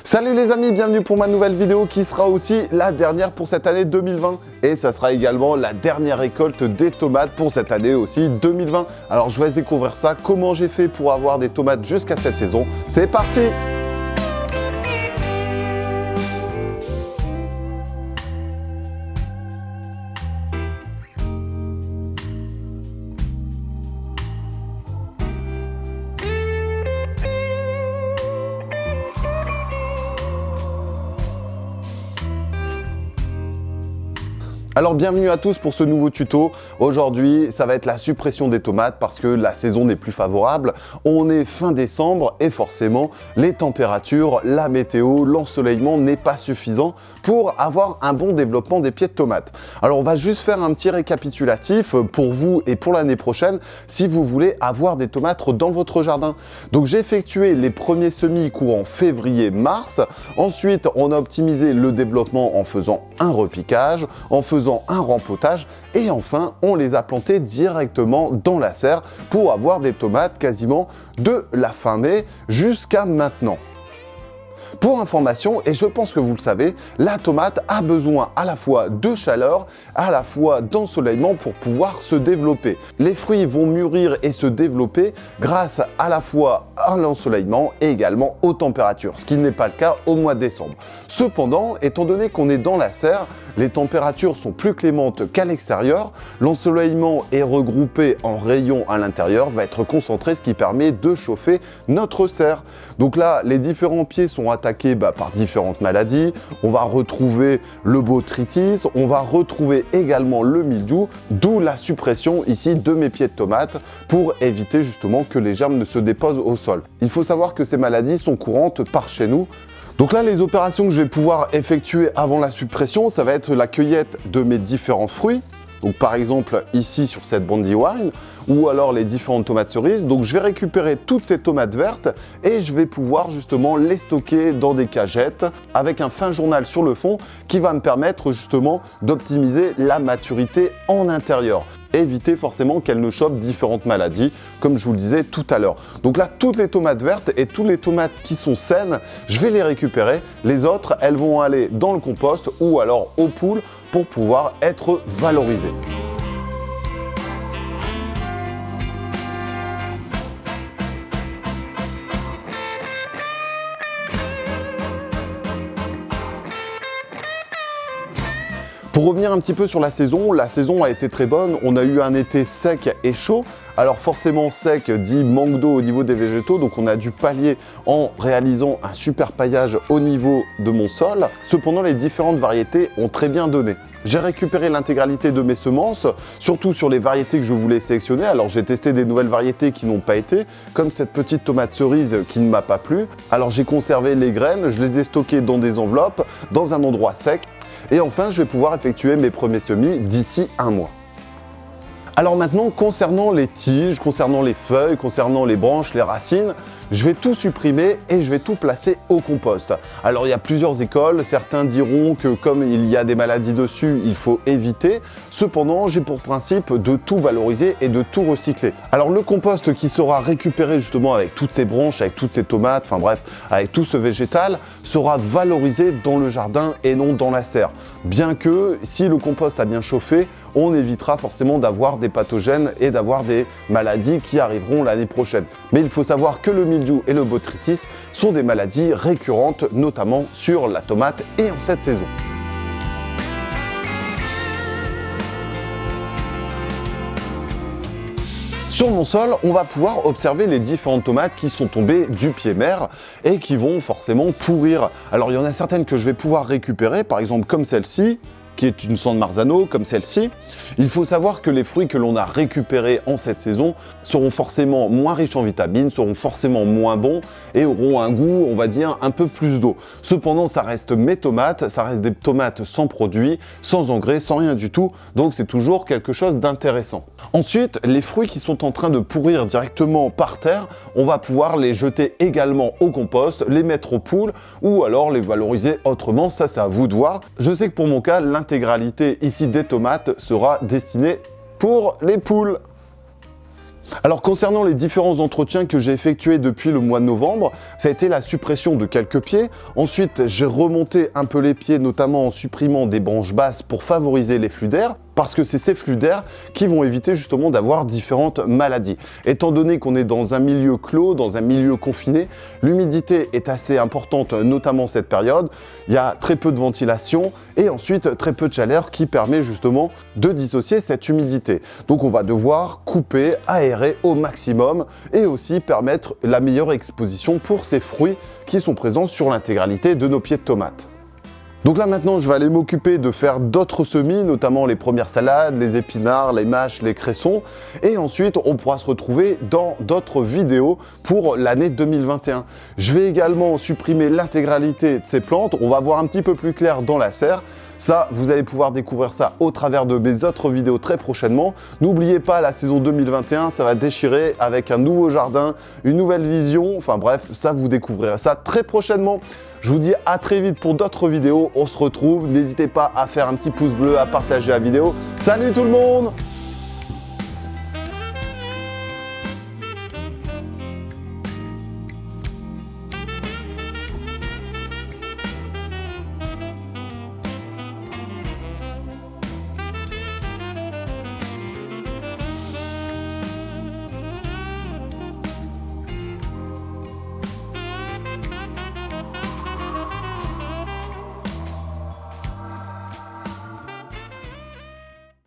Salut les amis, bienvenue pour ma nouvelle vidéo qui sera aussi la dernière pour cette année 2020. Et ça sera également la dernière récolte des tomates pour cette année aussi 2020. Alors je vais découvrir ça, comment j'ai fait pour avoir des tomates jusqu'à cette saison. C'est parti! Alors bienvenue à tous pour ce nouveau tuto. Aujourd'hui, ça va être la suppression des tomates parce que la saison n'est plus favorable. On est fin décembre et forcément, les températures, la météo, l'ensoleillement n'est pas suffisant pour avoir un bon développement des pieds de tomates. Alors on va juste faire un petit récapitulatif pour vous et pour l'année prochaine si vous voulez avoir des tomates dans votre jardin. Donc j'ai effectué les premiers semis courant février-mars. Ensuite, on a optimisé le développement en faisant un repiquage, en faisant un rempotage et enfin on les a plantés directement dans la serre pour avoir des tomates quasiment de la fin mai jusqu'à maintenant. Pour information, et je pense que vous le savez, la tomate a besoin à la fois de chaleur, à la fois d'ensoleillement pour pouvoir se développer. Les fruits vont mûrir et se développer grâce à la fois à l'ensoleillement et également aux températures, ce qui n'est pas le cas au mois de décembre. Cependant, étant donné qu'on est dans la serre, les températures sont plus clémentes qu'à l'extérieur, l'ensoleillement est regroupé en rayons à l'intérieur, va être concentré, ce qui permet de chauffer notre serre. Donc là, les différents pieds sont attaqués par différentes maladies. On va retrouver le botrytis, on va retrouver également le mildiou, d'où la suppression ici de mes pieds de tomates pour éviter justement que les germes ne se déposent au sol. Il faut savoir que ces maladies sont courantes par chez nous. Donc là, les opérations que je vais pouvoir effectuer avant la suppression, ça va être la cueillette de mes différents fruits. Donc par exemple ici sur cette Brandywine ou alors les différentes tomates cerises. Donc je vais récupérer toutes ces tomates vertes et je vais pouvoir justement les stocker dans des cagettes avec un fin journal sur le fond qui va me permettre justement d'optimiser la maturité en intérieur. Éviter forcément qu'elles ne chopent différentes maladies, comme je vous le disais tout à l'heure. Donc là, toutes les tomates vertes et toutes les tomates qui sont saines, je vais les récupérer. Les autres, elles vont aller dans le compost ou alors aux poules pour pouvoir être valorisées. Pour revenir un petit peu sur la saison a été très bonne. On a eu un été sec et chaud. Alors forcément sec dit manque d'eau au niveau des végétaux, donc on a dû pallier en réalisant un super paillage au niveau de mon sol. Cependant, les différentes variétés ont très bien donné. J'ai récupéré l'intégralité de mes semences, surtout sur les variétés que je voulais sélectionner. Alors j'ai testé des nouvelles variétés qui n'ont pas été, comme cette petite tomate cerise qui ne m'a pas plu. Alors j'ai conservé les graines, je les ai stockées dans des enveloppes, dans un endroit sec. Et enfin, je vais pouvoir effectuer mes premiers semis d'ici un mois. Alors maintenant, concernant les tiges, concernant les feuilles, concernant les branches, les racines, je vais tout supprimer et je vais tout placer au compost. Alors il y a plusieurs écoles, certains diront que comme il y a des maladies dessus, il faut éviter. Cependant, j'ai pour principe de tout valoriser et de tout recycler. Alors le compost qui sera récupéré justement avec toutes ces branches, avec toutes ces tomates, enfin bref, avec tout ce végétal, sera valorisé dans le jardin et non dans la serre. Bien que si le compost a bien chauffé, on évitera forcément d'avoir des pathogènes et d'avoir des maladies qui arriveront l'année prochaine. Mais il faut savoir que le mildiou et le botrytis sont des maladies récurrentes, notamment sur la tomate et en cette saison. Sur mon sol, on va pouvoir observer les différentes tomates qui sont tombées du pied mère et qui vont forcément pourrir. Alors il y en a certaines que je vais pouvoir récupérer, par exemple comme celle-ci, qui est une San Marzano comme celle-ci. Il faut savoir que les fruits que l'on a récupérés en cette saison seront forcément moins riches en vitamines, seront forcément moins bons et auront un goût, on va dire, un peu plus d'eau. Cependant, ça reste mes tomates, ça reste des tomates sans produits, sans engrais, sans rien du tout, donc c'est toujours quelque chose d'intéressant. Ensuite, les fruits qui sont en train de pourrir directement par terre, on va pouvoir les jeter également au compost, les mettre aux poules ou alors les valoriser autrement, ça c'est à vous de voir. Je sais que pour mon cas, l'intégralité ici des tomates sera destinée pour les poules. Alors concernant les différents entretiens que j'ai effectués depuis le mois de novembre, ça a été la suppression de quelques pieds. Ensuite, j'ai remonté un peu les pieds, notamment en supprimant des branches basses pour favoriser les flux d'air, parce que c'est ces flux d'air qui vont éviter justement d'avoir différentes maladies. Étant donné qu'on est dans un milieu clos, dans un milieu confiné, l'humidité est assez importante, notamment cette période. Il y a très peu de ventilation et ensuite très peu de chaleur qui permet justement de dissocier cette humidité. Donc on va devoir couper, aérer au maximum et aussi permettre la meilleure exposition pour ces fruits qui sont présents sur l'intégralité de nos pieds de tomates. Donc là maintenant je vais aller m'occuper de faire d'autres semis, notamment les premières salades, les épinards, les mâches, les cressons. Et ensuite on pourra se retrouver dans d'autres vidéos pour l'année 2021. Je vais également supprimer l'intégralité de ces plantes, on va voir un petit peu plus clair dans la serre. Ça, vous allez pouvoir découvrir ça au travers de mes autres vidéos très prochainement. N'oubliez pas, la saison 2021, ça va déchirer avec un nouveau jardin, une nouvelle vision. Enfin bref, ça, vous découvrirez ça très prochainement. Je vous dis à très vite pour d'autres vidéos. On se retrouve. N'hésitez pas à faire un petit pouce bleu, à partager la vidéo. Salut tout le monde!